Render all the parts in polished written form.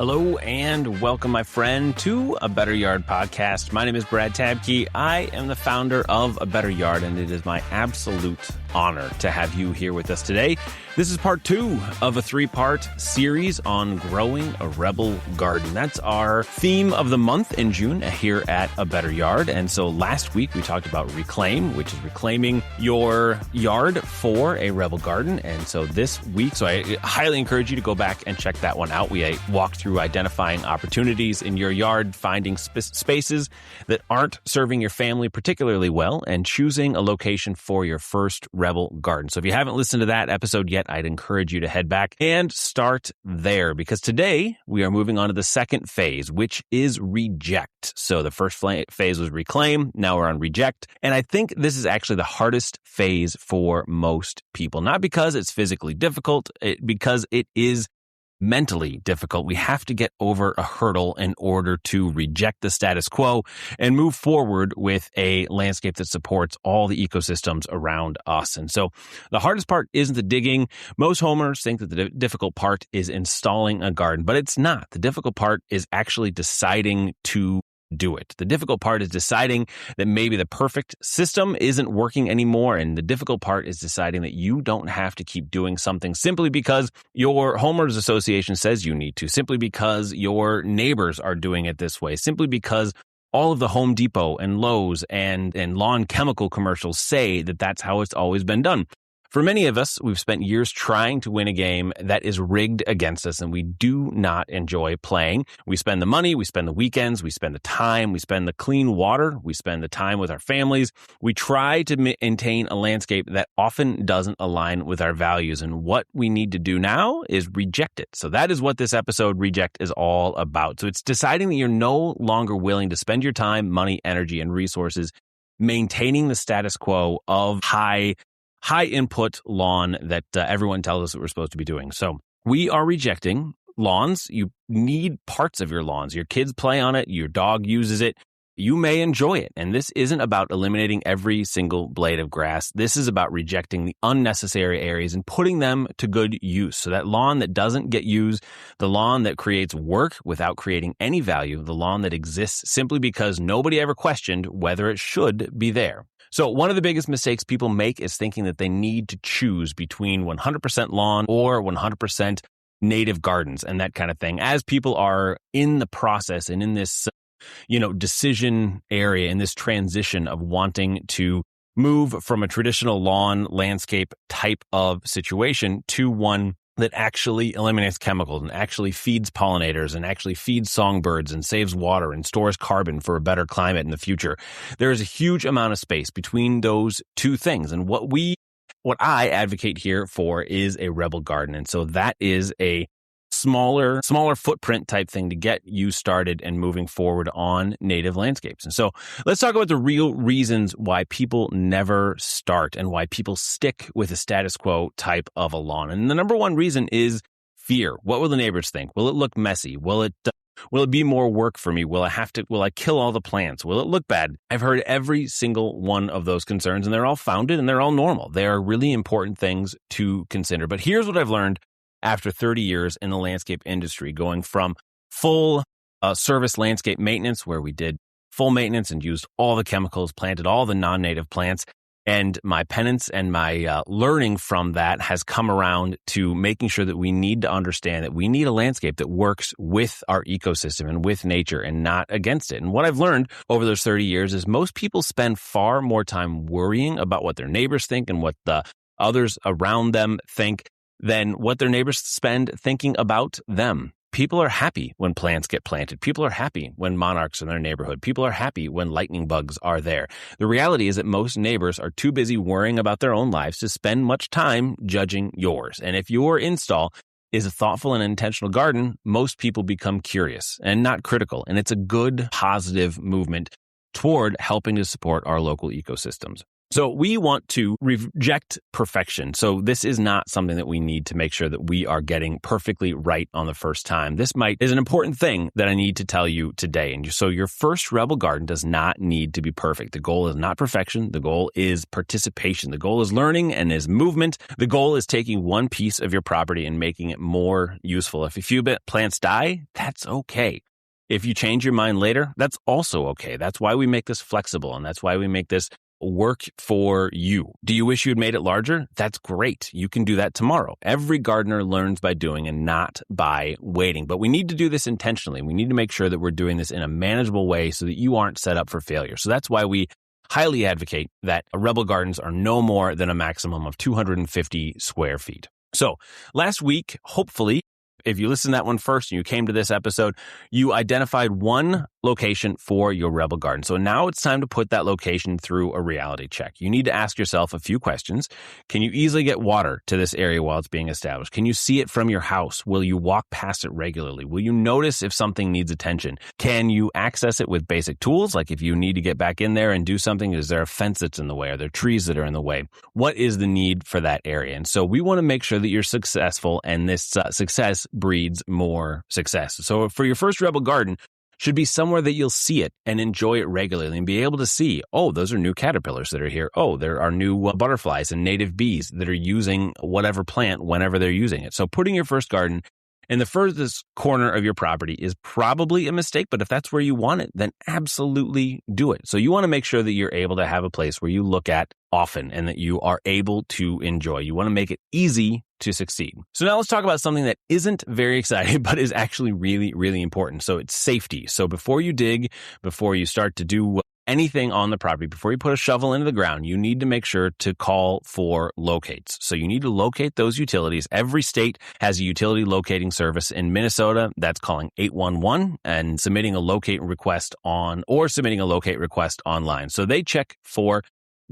Hello and welcome, my friend, to A Better Yard podcast. My name is Brad Tabke. I am the founder of A Better Yard, and it is my absolute honor to have you here with us today. This is part 2 of a 3-part series on growing a rebel garden. That's our theme of the month in June here at A Better Yard. And so last week we talked about reclaim, which is reclaiming your yard for a rebel garden. And so this week, I highly encourage you to go back and check that one out. We walked through identifying opportunities in your yard, finding spaces that aren't serving your family particularly well, and choosing a location for your first rebel garden. So if you haven't listened to that episode yet, I'd encourage you to head back and start there, because today we are moving on to the second phase, which is reject. So the first phase was reclaim. Now we're on reject. And I think this is actually the hardest phase for most people, not because it's physically difficult, because it is mentally difficult. We have to get over a hurdle in order to reject the status quo and move forward with a landscape that supports all the ecosystems around us. And so the hardest part isn't the digging. Most homeowners think that the difficult part is installing a garden, but it's not. The difficult part is actually deciding to do it. The difficult part is deciding that maybe the perfect system isn't working anymore. And the difficult part is deciding that you don't have to keep doing something simply because your homeowners association says you need to, simply because your neighbors are doing it this way, simply because all of the Home Depot and Lowe's and lawn chemical commercials say that that's how it's always been done. For many of us, we've spent years trying to win a game that is rigged against us, and we do not enjoy playing. We spend the money, we spend the weekends, we spend the time, we spend the clean water, we spend the time with our families. We try to maintain a landscape that often doesn't align with our values, and what we need to do now is reject it. So that is what this episode, Reject, is all about. So it's deciding that you're no longer willing to spend your time, money, energy, and resources maintaining the status quo of high input lawn that everyone tells us that we're supposed to be doing. So we are rejecting lawns. You need parts of your lawns. Your kids play on it. Your dog uses it. You may enjoy it. And this isn't about eliminating every single blade of grass. This is about rejecting the unnecessary areas and putting them to good use. So that lawn that doesn't get used, the lawn that creates work without creating any value, the lawn that exists simply because nobody ever questioned whether it should be there. So one of the biggest mistakes people make is thinking that they need to choose between 100% lawn or 100% native gardens and that kind of thing. As people are in the process and in this, decision area, in this transition of wanting to move from a traditional lawn landscape type of situation to one that actually eliminates chemicals and actually feeds pollinators and actually feeds songbirds and saves water and stores carbon for a better climate in the future. There is a huge amount of space between those two things. And what I advocate here for is a rebel garden. And so that is a smaller footprint type thing to get you started and moving forward on native landscapes. And so let's talk about the real reasons why people never start and why people stick with a status quo type of a lawn. And the number one reason is fear. What will the neighbors think? Will it look messy? Will it be more work for me? Will I kill all the plants? Will it look bad? I've heard every single one of those concerns, and they're all founded and they're all normal. They are really important things to consider. But here's what I've learned after 30 years in the landscape industry, going from full service landscape maintenance, where we did full maintenance and used all the chemicals, planted all the non-native plants, and my penance and my learning from that has come around to making sure that we need to understand that we need a landscape that works with our ecosystem and with nature and not against it. And what I've learned over those 30 years is most people spend far more time worrying about what their neighbors think and what the others around them think than what their neighbors spend thinking about them. People are happy when plants get planted. People are happy when monarchs in their neighborhood. People are happy when lightning bugs are there. The reality is that most neighbors are too busy worrying about their own lives to spend much time judging yours. And if your install is a thoughtful and intentional garden, most people become curious and not critical. And it's a good, positive movement toward helping to support our local ecosystems. So we want to reject perfection. So this is not something that we need to make sure that we are getting perfectly right on the first time. This is an important thing that I need to tell you today. And so your first Rebel Garden does not need to be perfect. The goal is not perfection. The goal is participation. The goal is learning and is movement. The goal is taking one piece of your property and making it more useful. If a few plants die, that's okay. If you change your mind later, that's also okay. That's why we make this flexible, and that's why we make this work for you. Do you wish you had made it larger? That's great. You can do that tomorrow. Every gardener learns by doing and not by waiting. But we need to do this intentionally. We need to make sure that we're doing this in a manageable way so that you aren't set up for failure. So that's why we highly advocate that Rebel Gardens are no more than a maximum of 250 square feet. So last week, hopefully, if you listened to that one first and you came to this episode, you identified one location for your Rebel Garden. So now it's time to put that location through a reality check. You need to ask yourself a few questions. Can you easily get water to this area while it's being established? Can you see it from your house? Will you walk past it regularly? Will you notice if something needs attention? Can you access it with basic tools? Like if you need to get back in there and do something, is there a fence that's in the way? Are there trees that are in the way? What is the need for that area? And so we want to make sure that you're successful, and this success breeds more success. So for your first Rebel Garden, should be somewhere that you'll see it and enjoy it regularly and be able to see, oh, those are new caterpillars that are here. Oh, there are new butterflies and native bees that are using whatever plant whenever they're using it. So putting your first garden in the furthest corner of your property is probably a mistake, but if that's where you want it, then absolutely do it. So you want to make sure that you're able to have a place where you look at often and that you are able to enjoy. You want to make it easy to succeed. So now let's talk about something that isn't very exciting, but is actually really, really important. So it's safety. So before you dig, before you start to do anything on the property, before you put a shovel into the ground, you need to make sure to call for locates. So you need to locate those utilities. Every state has a utility locating service. In Minnesota, that's calling 811 and submitting a locate request submitting a locate request online. So they check for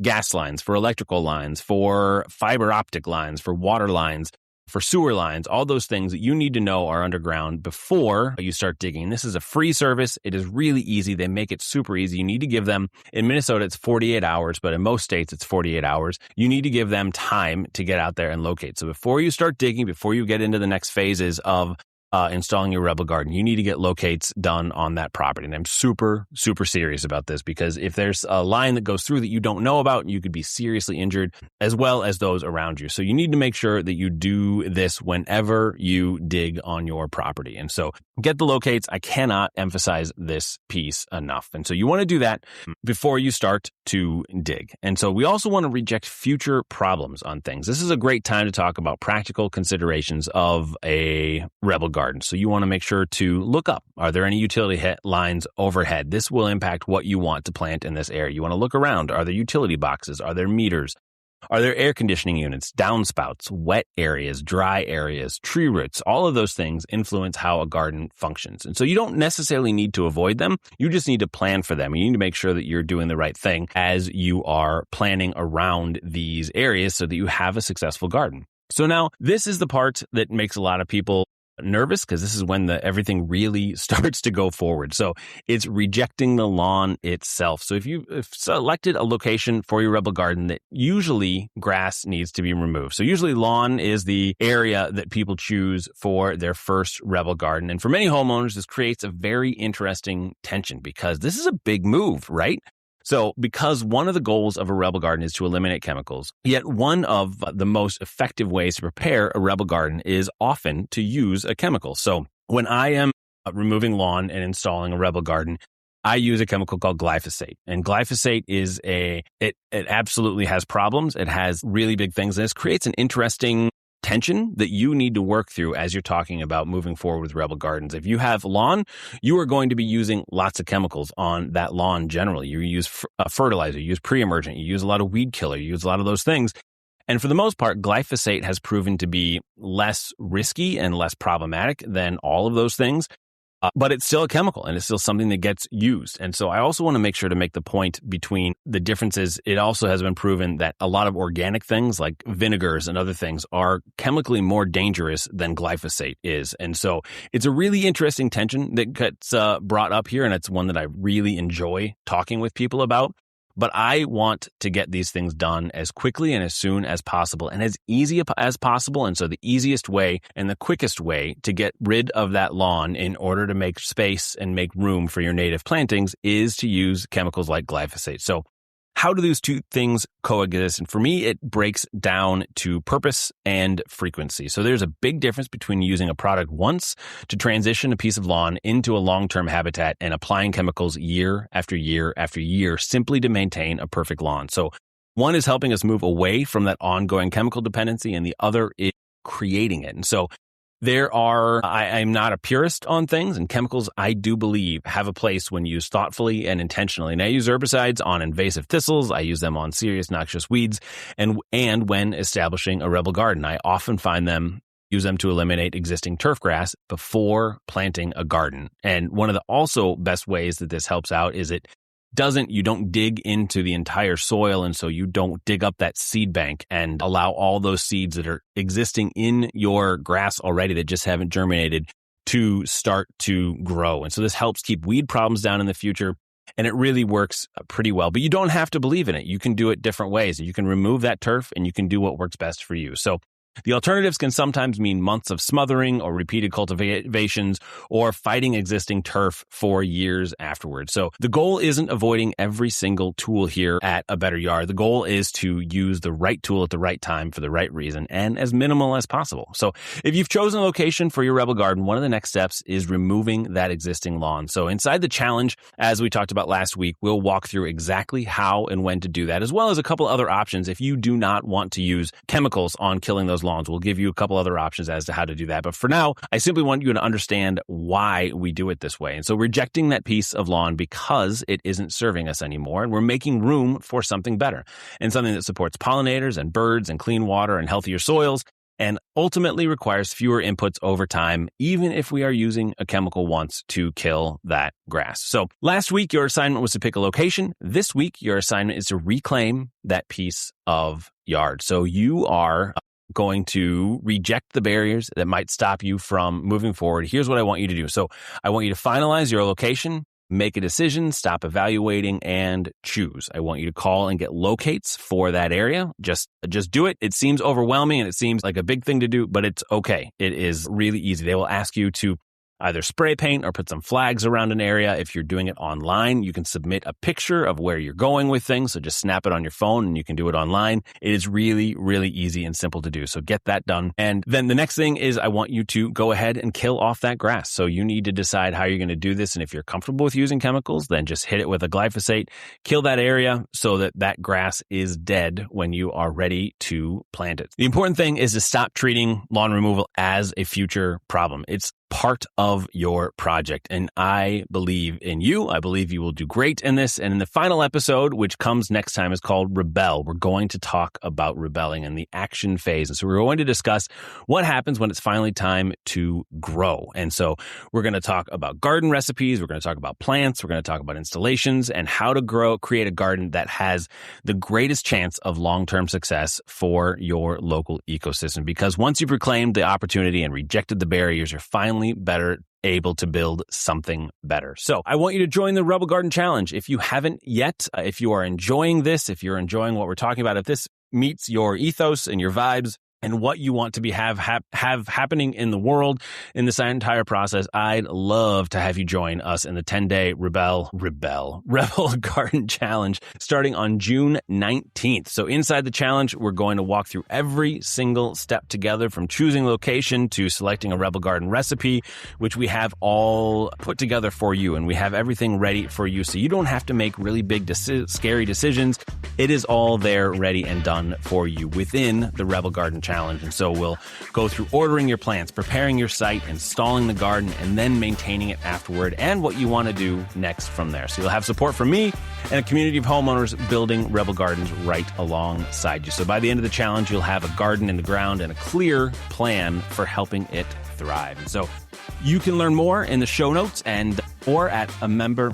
gas lines, for electrical lines, for fiber optic lines, for water lines, for sewer lines, all those things that you need to know are underground before you start digging. This is a free service. It is really easy. They make it super easy. You need to give them, in Minnesota, it's 48 hours, but in most states, it's 48 hours. You need to give them time to get out there and locate. So before you start digging, before you get into the next phases of installing your Rebel Garden, you need to get locates done on that property. And I'm super, super serious about this, because if there's a line that goes through that you don't know about, you could be seriously injured, as well as those around you. So you need to make sure that you do this whenever you dig on your property. And so get the locates. I cannot emphasize this piece enough. And so you want to do that before you start to dig. And so we also want to reject future problems on things. This is a great time to talk about practical considerations of a Rebel Garden. So you want to make sure to look up, are there any utility lines overhead? This will impact what you want to plant in this area. You want to look around. Are there utility boxes? Are there meters? Are there air conditioning units, downspouts, wet areas, dry areas, tree roots? All of those things influence how a garden functions. And so you don't necessarily need to avoid them. You just need to plan for them. You need to make sure that you're doing the right thing as you are planning around these areas so that you have a successful garden. So now this is the part that makes a lot of people nervous, because this is when everything really starts to go forward. So it's rejecting the lawn itself. So if you've selected a location for your Rebel Garden, that usually grass needs to be removed. So usually lawn is the area that people choose for their first Rebel Garden. And for many homeowners, this creates a very interesting tension, because this is a big move, right? So because one of the goals of a Rebel Garden is to eliminate chemicals, yet one of the most effective ways to prepare a Rebel Garden is often to use a chemical. So when I am removing lawn and installing a Rebel Garden, I use a chemical called glyphosate. And glyphosate is it absolutely has problems. It has really big things. And this creates an interesting tension that you need to work through as you're talking about moving forward with Rebel Gardens. If you have lawn, you are going to be using lots of chemicals on that lawn generally. You use fertilizer, you use pre-emergent, you use a lot of weed killer, you use a lot of those things. And for the most part, glyphosate has proven to be less risky and less problematic than all of those things. But it's still a chemical, and it's still something that gets used. And so I also want to make sure to make the point between the differences. It also has been proven that a lot of organic things like vinegars and other things are chemically more dangerous than glyphosate is. And so it's a really interesting tension that gets brought up here, and it's one that I really enjoy talking with people about. But I want to get these things done as quickly and as soon as possible and as easy as possible. And so the easiest way and the quickest way to get rid of that lawn in order to make space and make room for your native plantings is to use chemicals like glyphosate. So how do those two things coexist? And for me, it breaks down to purpose and frequency. So there's a big difference between using a product once to transition a piece of lawn into a long-term habitat and applying chemicals year after year after year simply to maintain a perfect lawn. So one is helping us move away from that ongoing chemical dependency, and the other is creating it. And so I'm not a purist on things, and chemicals, I do believe, have a place when used thoughtfully and intentionally. And I use herbicides on invasive thistles. I use them on serious noxious weeds. And when establishing a rebel garden, I often use them to eliminate existing turf grass before planting a garden. And one of the also best ways that this helps out is you don't dig into the entire soil, and so you don't dig up that seed bank and allow all those seeds that are existing in your grass already that just haven't germinated to start to grow. And so this helps keep weed problems down in the future, and it really works pretty well. But you don't have to believe in it. You can do it different ways. You can remove that turf, and you can do what works best for you. So the alternatives can sometimes mean months of smothering or repeated cultivations or fighting existing turf for years afterwards. So the goal isn't avoiding every single tool here at A Better Yard. The goal is to use the right tool at the right time for the right reason and as minimal as possible. So if you've chosen a location for your Rebel Garden, one of the next steps is removing that existing lawn. So inside the challenge, as we talked about last week, we'll walk through exactly how and when to do that, as well as a couple other options if you do not want to use chemicals on killing those lawns. We'll give you a couple other options as to how to do that. But for now, I simply want you to understand why we do it this way. And so rejecting that piece of lawn because it isn't serving us anymore, and we're making room for something better and something that supports pollinators and birds and clean water and healthier soils, and ultimately requires fewer inputs over time, even if we are using a chemical once to kill that grass. So last week, your assignment was to pick a location. This week, your assignment is to reclaim that piece of yard. So you are going to reject the barriers that might stop you from moving forward. Here's what I want you to do. So I want you to finalize your location, make a decision, stop evaluating, and choose. I want you to call and get locates for that area. Just do it. It seems overwhelming and it seems like a big thing to do, but it's okay. It is really easy. They will ask you to either spray paint or put some flags around an area. If you're doing it online, you can submit a picture of where you're going with things. So just snap it on your phone and you can do it online. It is really, really easy and simple to do. So get that done. And then the next thing is I want you to go ahead and kill off that grass. So you need to decide how you're going to do this. And if you're comfortable with using chemicals, then just hit it with a glyphosate, kill that area so that that grass is dead when you are ready to plant it. The important thing is to stop treating lawn removal as a future problem. It's part of your project. And I believe in you. I believe you will do great in this. And in the final episode, which comes next time, is called Rebel. We're going to talk about rebelling and the action phase. And so we're going to discuss what happens when it's finally time to grow. And so we're going to talk about garden recipes. We're going to talk about plants. We're going to talk about installations and how to create a garden that has the greatest chance of long-term success for your local ecosystem. Because once you've reclaimed the opportunity and rejected the barriers, you're finally better able to build something better. So I want you to join the Rebel Garden Challenge. If you haven't yet, if you are enjoying this, if you're enjoying what we're talking about, if this meets your ethos and your vibes and what you want to have happening in the world in this entire process, I'd love to have you join us in the 10-day Rebel Garden Challenge starting on June 19th. So inside the challenge, we're going to walk through every single step together, from choosing location to selecting a Rebel Garden recipe, which we have all put together for you, and we have everything ready for you. So you don't have to make really big, scary decisions. It is all there, ready and done for you within the Rebel Garden Challenge. And so we'll go through ordering your plants, preparing your site, installing the garden, and then maintaining it afterward, and what you want to do next from there. So you'll have support from me and a community of homeowners building Rebel Gardens right alongside you. So by the end of the challenge, you'll have a garden in the ground and a clear plan for helping it thrive. And so you can learn more in the show notes, and or at member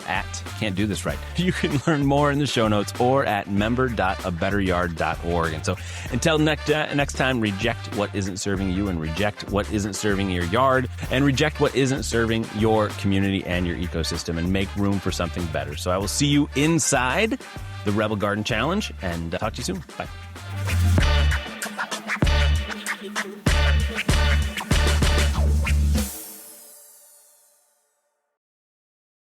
at, can't do this right. You can learn more in the show notes or at member.abetteryard.org. And so until next time, reject what isn't serving you and reject what isn't serving your yard and reject what isn't serving your community and your ecosystem and make room for something better. So I will see you inside the Rebel Garden Challenge and talk to you soon. Bye.